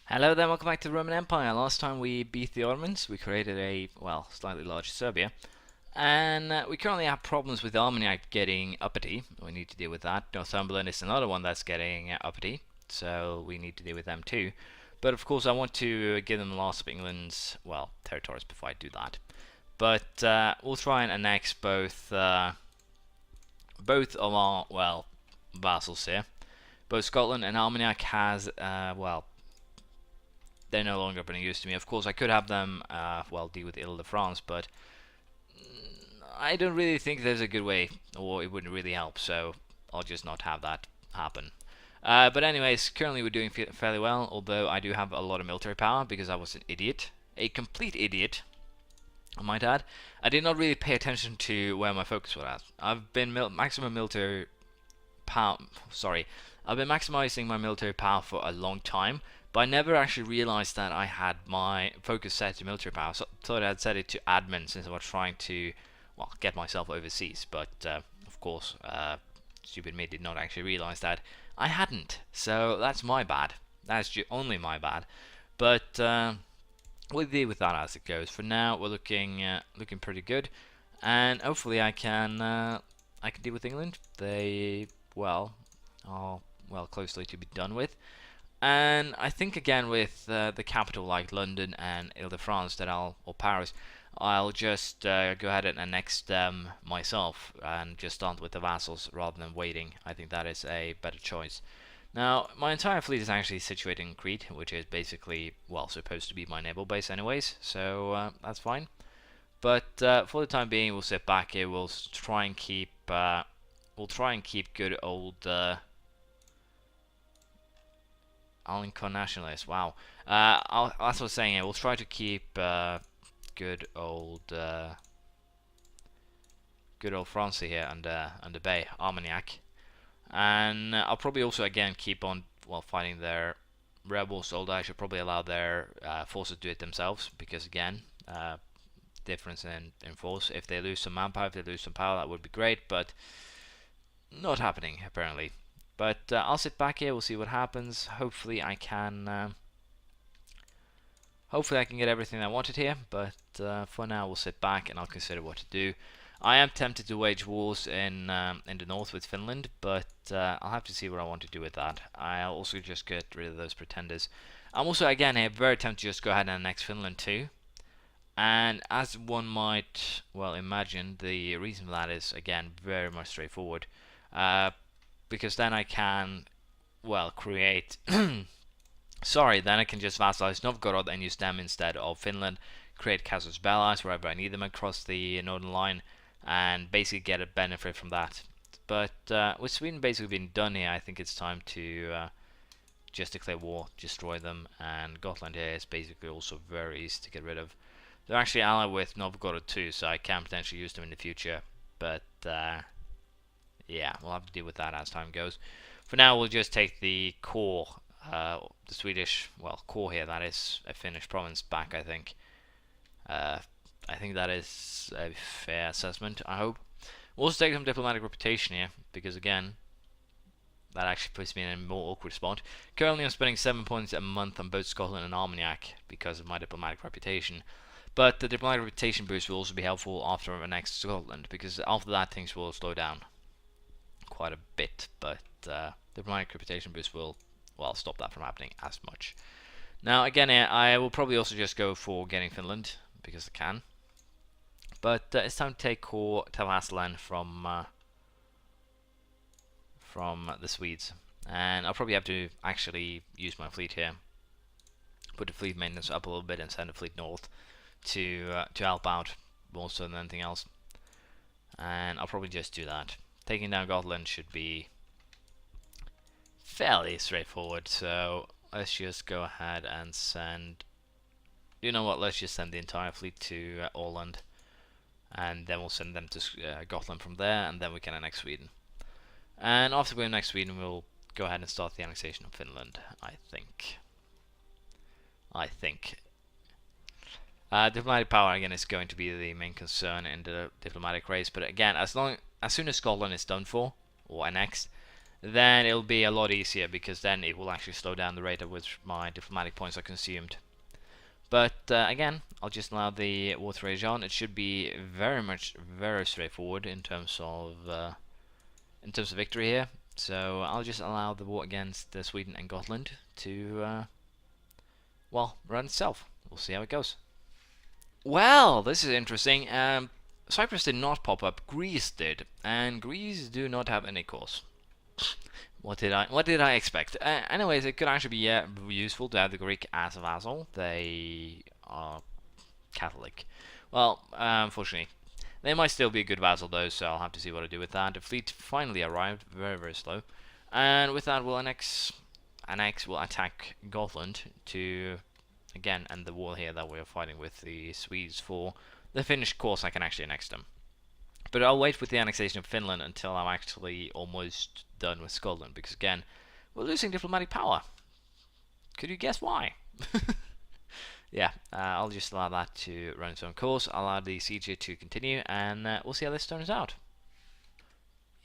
Hello there, welcome back to the Roman Empire. Last time we beat the Ottomans, we created a, well, slightly larger Serbia. And we currently have problems with Armagnac getting uppity. We need to deal with that. Northumberland is another one that's getting uppity, so we need to deal with them too. But of course I want to give them the last of England's, well, territories before I do that. But we'll try and annex both of our, well, vassals here. Both Scotland and Armagnac has, well, they're no longer being used to me. Of course, I could have them, well, deal with Ile-de-France, but I don't really think there's a good way, or it wouldn't really help, so I'll just not have that happen. But anyways, currently we're doing fairly well, although I do have a lot of military power, because I was an idiot. A complete idiot, I might add. I did not really pay attention to where my focus was at. I've been maximum military power, sorry, I've been maximizing my military power for a long time, but I never actually realized that I had my focus set to military power. So I thought I'd set it to admin since I was trying to, well, get myself overseas. But of course, stupid me did not actually realize that I hadn't. So that's my bad. That's only my bad. But we'll deal with that as it goes. For now, we're looking pretty good, and hopefully I can deal with England. They, well, are closely to be done with. And I think again with the capital like London and Ile-de-France or Paris, I'll just go ahead and annex them myself and just start with the vassals rather than waiting. I think that is a better choice. Now, my entire fleet is actually situated in Crete, which is basically, well, supposed to be my naval base anyways, so that's fine. But for the time being, we'll sit back here. We'll try and keep good old Alinco nationalist. Wow. As I was saying, we'll try to keep good old Francie here under Bay Armagnac, and I'll probably also again keep on fighting their rebels. Although I should probably allow their forces to do it themselves, because again, difference in force. If they lose some manpower, if they lose some power, that would be great, but not happening apparently. But I'll sit back here. We'll see what happens. Hopefully I can get everything I wanted here. But for now, we'll sit back and I'll consider what to do. I am tempted to wage wars in the north with Finland, but I'll have to see what I want to do with that. I'll also just get rid of those pretenders. I'm also again very tempted to just go ahead and annex Finland too. And as one might imagine, the reason for that is again very much straightforward. Because then I can, create... sorry, then I can just vassalize Novgorod and use them instead of Finland, create casus belli wherever I need them across the northern line, and basically get a benefit from that. But with Sweden basically being done here, I think it's time to just declare war, destroy them, and Gotland here is basically also very easy to get rid of. They're actually allied with Novgorod too, so I can potentially use them in the future, but... yeah, we'll have to deal with that as time goes. For now, we'll just take the core, the Swedish, core here, that is a Finnish province back, I think. I think that is a fair assessment, I hope. We'll also take some diplomatic reputation here, because again, that actually puts me in a more awkward spot. Currently, I'm spending 7 points a month on both Scotland and Armagnac because of my diplomatic reputation. But the diplomatic reputation boost will also be helpful after I annex Scotland, because after that, things will slow down quite a bit, but diplomatic reputation boost will stop that from happening as much. Now again, I will probably also just go for getting Finland because I can, but it's time to take core Tavastland from the Swedes, and I'll probably have to actually use my fleet here, put the fleet maintenance up a little bit and send the fleet north to help out more so than anything else, and I'll probably just do that. Taking down Gotland should be fairly straightforward, so let's just go ahead and send... You know what, let's just send the entire fleet to Åland, and then we'll send them to Gotland from there, and then we can annex Sweden. And after we annex Sweden, we'll go ahead and start the annexation of Finland, I think. Diplomatic power again is going to be the main concern in the diplomatic race, but again, as soon as Scotland is done for or annexed, then it'll be a lot easier, because then it will actually slow down the rate at which my diplomatic points are consumed. But again, I'll just allow the war to rage on. It should be very straightforward in terms of victory here. So I'll just allow the war against Sweden and Gotland to well, run itself. We'll see how it goes. Well, this is interesting. Cyprus did not pop up. Greece did, and Greece do not have any cause. What did I expect? Anyways, it could actually be useful to have the Greek as a vassal. They are Catholic. Well, unfortunately, they might still be a good vassal though, so I'll have to see what I do with that. The fleet finally arrived, very slow, and with that we'll we'll attack Gotland to again end the war here that we're fighting with the Swedes for. The Finnish course I can actually annex them. But I'll wait with the annexation of Finland until I'm actually almost done with Scotland, because again, we're losing diplomatic power. Could you guess why? Yeah, I'll just allow that to run its own course. I'll allow the siege to continue, and we'll see how this turns out.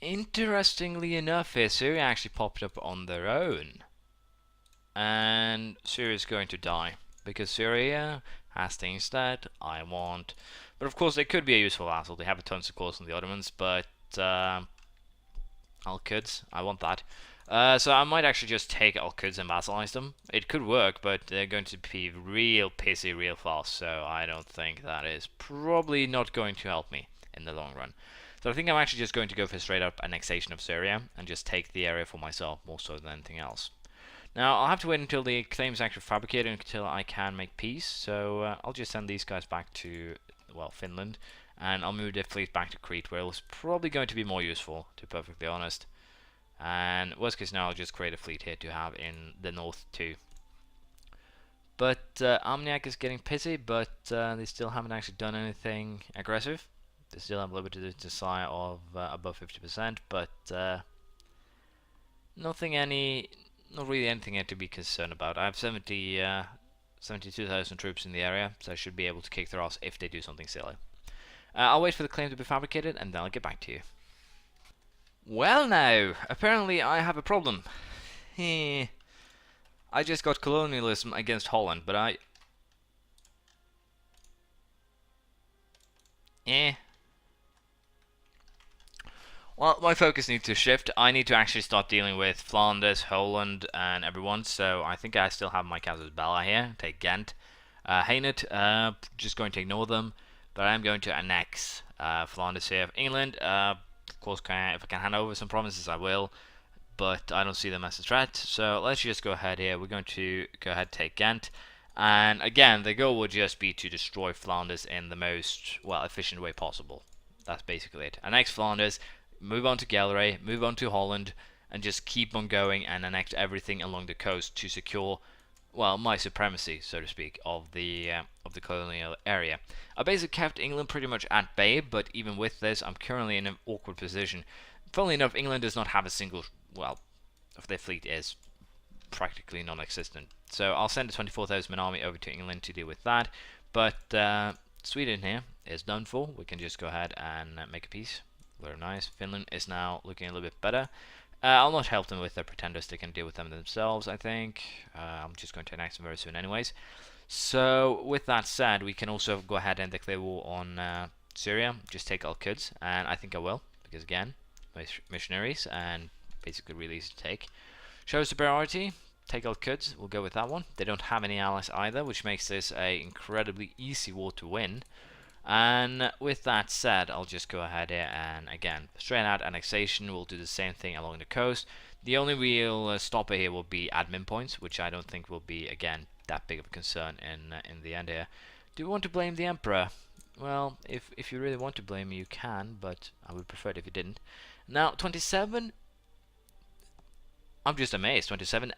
Interestingly enough here, Syria actually popped up on their own. And Syria is going to die, because Syria has things that I want. But of course, they could be a useful vassal. They have a tons of course on the Ottomans, but Al-Quds, I want that. So I might actually just take Al-Quds and vassalize them. It could work, but they're going to be real pissy real fast, so I don't think that is probably not going to help me in the long run. So I think I'm actually just going to go for straight up annexation of Syria and just take the area for myself more so than anything else. Now I'll have to wait until the claims are actually fabricated until I can make peace, so I'll just send these guys back to, well, Finland, and I'll move their fleet back to Crete, where it's probably going to be more useful, to be perfectly honest. And worst case now, I'll just create a fleet here to have in the north too. But Armagnac is getting pissy, but they still haven't actually done anything aggressive. They still have a little bit of desire of above 50%, but not really anything to be concerned about. I have 72,000 troops in the area, so I should be able to kick their ass if they do something silly. I'll wait for the claim to be fabricated, and then I'll get back to you. Well now, apparently I have a problem. I just got colonialism against Holland, but well, my focus needs to shift. I need to actually start dealing with Flanders, Holland, and everyone. So I think I still have my casus belli here. Take Ghent, Hainaut. Just going to ignore them, but I'm going to annex Flanders here. England, of course, if I can hand over some provinces, I will. But I don't see them as a threat. So let's just go ahead here. We're going to go ahead and take Ghent. And again, the goal will just be to destroy Flanders in the most, well, efficient way possible. That's basically it. Annex Flanders. Move on to Galway, move on to Holland, and just keep on going and annex everything along the coast to secure, well, my supremacy, so to speak, of the colonial area. I basically kept England pretty much at bay, but even with this, I'm currently in an awkward position. Funnily enough, England does not have a single, well, their fleet is practically non-existent. So I'll send a 24,000 man army over to England to deal with that, but Sweden here is done for. We can just go ahead and make a peace. Very nice. Finland is now looking a little bit better. I'll not help them with their pretenders. They can deal with them themselves, I think. I'm just going to annex them very soon anyways. So, with that said, we can also go ahead and declare war on Syria. Just take Al-Quds, and I think I will. Because, again, missionaries, and basically really easy to take. Show superiority. Take Al-Quds. We'll go with that one. They don't have any allies either, which makes this a incredibly easy war to win. And with that said, I'll just go ahead here and again, straight out annexation. We'll do the same thing along the coast. The only real stopper here will be admin points, which I don't think will be, again, that big of a concern in the end here. Do you want to blame the Emperor? Well, if you really want to blame me, you can, but I would prefer it if you didn't. Now, 27... I'm just amazed. 27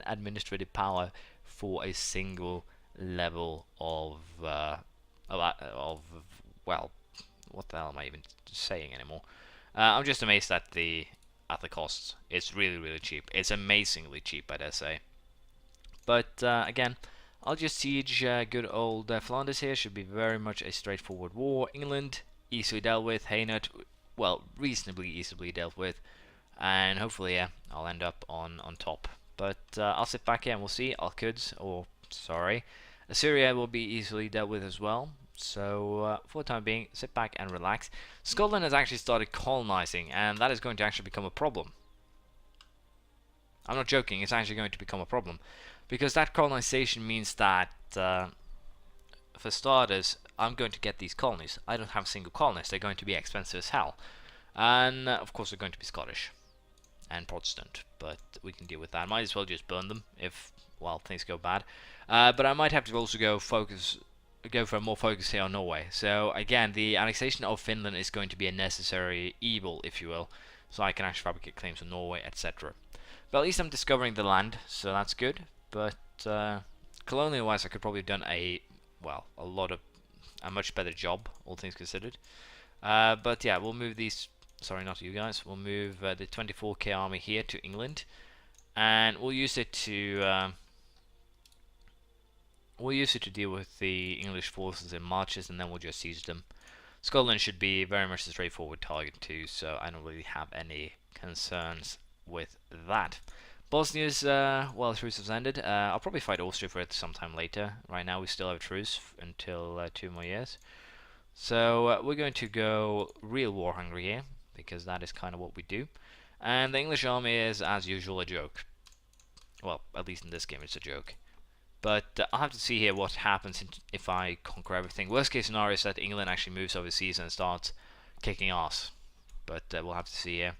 administrative power for a single level of well, what the hell am I even saying anymore? I'm just amazed at the costs. It's really cheap. It's amazingly cheap, I dare say. But again, I'll just siege good old Flanders here. Should be very much a straightforward war. England easily dealt with. Hainaut, well, reasonably easily dealt with. and hopefully, yeah, I'll end up on top. But I'll sit back here and we'll see. Al-Quds, or sorry, Assyria will be easily dealt with as well. So for the time being, sit back and relax. Scotland has actually started colonizing, and that is going to actually become a problem. I'm not joking, it's actually going to become a problem. Because that colonization means that, for starters, I'm going to get these colonies. I don't have a single colonist, they're going to be expensive as hell. And of course they're going to be Scottish and Protestant, but we can deal with that. Might as well just burn them if, well, things go bad. But I might have to also go for a more focus here on Norway. So again, the annexation of Finland is going to be a necessary evil, if you will, so I can actually fabricate claims on Norway, etc. But at least I'm discovering the land, so that's good. But colonial-wise, I could probably have done a much better job, all things considered. But yeah, we'll move these. Sorry, not you guys. We'll move the 24k army here to England, and we'll use it to deal with the English forces in marches, and then we'll just siege them. Scotland should be very much a straightforward target too, so I don't really have any concerns with that. Bosnia's, well, the truce has ended. I'll probably fight Austria for it sometime later. Right now we still have a truce until 2 more years. So we're going to go real war hungry here, because that is kind of what we do. And the English army is, as usual, a joke. Well, at least in this game it's a joke. But I'll have to see here what happens if I conquer everything. Worst case scenario is that England actually moves overseas and starts kicking ass. But we'll have to see here.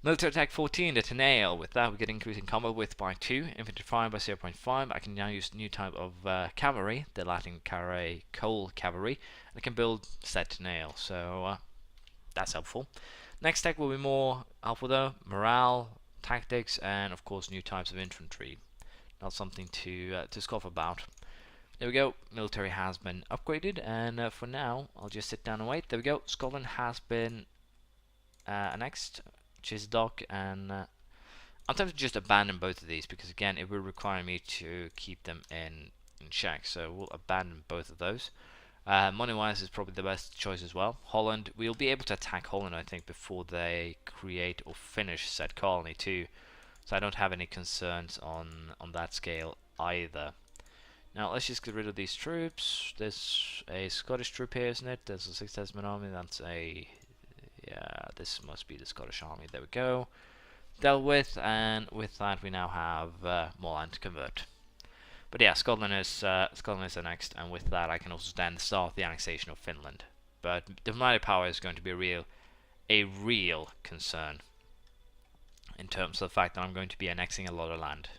Military attack 14, the Tenail. With that, we get increasing combat width by 2, infantry fire by 0.5. I can now use a new type of cavalry, the Latin carre coal cavalry. And I can build said Tenail, so that's helpful. Next tech will be more helpful though, morale, tactics, and of course new types of infantry. Not something to scoff about. There we go, military has been upgraded, and for now, I'll just sit down and wait. There we go, Scotland has been annexed. Chisdock, and I'm tempted to just abandon both of these because again it will require me to keep them in check, so we'll abandon both of those. Money wise is probably the best choice as well. Holland, we'll be able to attack Holland I think before they create or finish said colony too, so I don't have any concerns on that scale either. Now let's just get rid of these troops. There's a Scottish troop here, isn't it? There's a 6,000 army. That's a, yeah, this must be the Scottish army. There we go. Dealt with, and with that we now have more land to convert. But yeah, Scotland is the next, and with that I can also then start the annexation of Finland. But diplomatic power is going to be a real concern in terms of the fact that I'm going to be annexing a lot of land.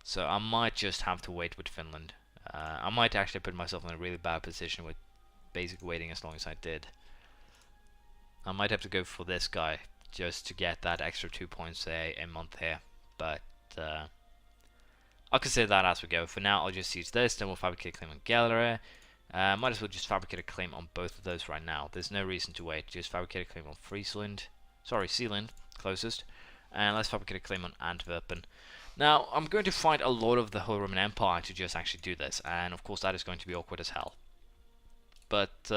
So I might just have to wait with Finland. I might actually put myself in a really bad position with basically waiting as long as I did. I might have to go for this guy just to get that extra 2 points a month here, but I'll consider that as we go. For now, I'll just use this, then we'll fabricate a claim on Gallery. Might as well just fabricate a claim on both of those right now. There's no reason to wait. Just fabricate a claim on Friesland, sorry, Sealand, closest, and let's fabricate a claim on Antwerpen. Now, I'm going to fight a lot of the Holy Roman Empire to just actually do this, and of course that is going to be awkward as hell. But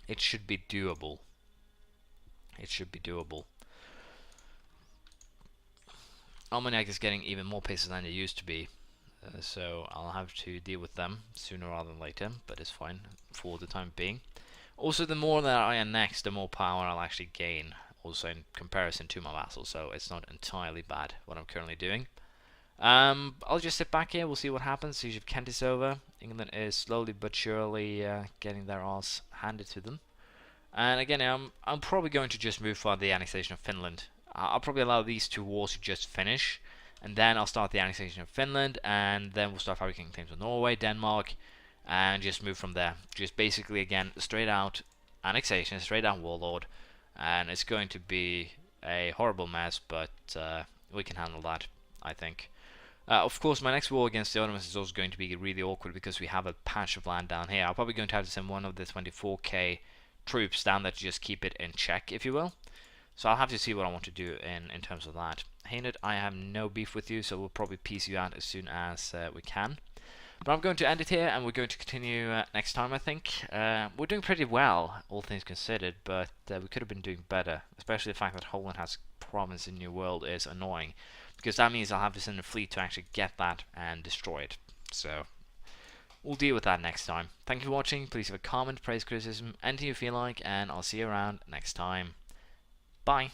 it should be doable. It should be doable. Armagnac is getting even more pieces than it used to be, so I'll have to deal with them sooner rather than later, but it's fine for the time being. Also, the more that I annex, the more power I'll actually gain, also in comparison to my vassals, so it's not entirely bad what I'm currently doing. I'll just sit back here, we'll see what happens. Siege of Kent is over. England is slowly but surely getting their ass handed to them. And again, I'm probably going to just move for the annexation of Finland. I'll probably allow these two wars to just finish, and then I'll start the annexation of Finland, and then we'll start fabricating claims on Norway, Denmark, and just move from there. Just basically, again, straight out annexation, straight out warlord, and it's going to be a horrible mess, but we can handle that, I think. Of course, my next war against the Ottomans is also going to be really awkward because we have a patch of land down here. I'm probably going to have to send one of the 24k troops down there to just keep it in check, if you will. So I'll have to see what I want to do in terms of that. Hained, I have no beef with you, so we'll probably piece you out as soon as we can. But I'm going to end it here, and we're going to continue next time, I think. We're doing pretty well, all things considered, but we could have been doing better. Especially the fact that Holland has province in New World is annoying. Because that means I'll have to send a fleet to actually get that and destroy it. So, we'll deal with that next time. Thank you for watching. Please leave a comment, praise, criticism, anything you feel like, and I'll see you around next time. Bye.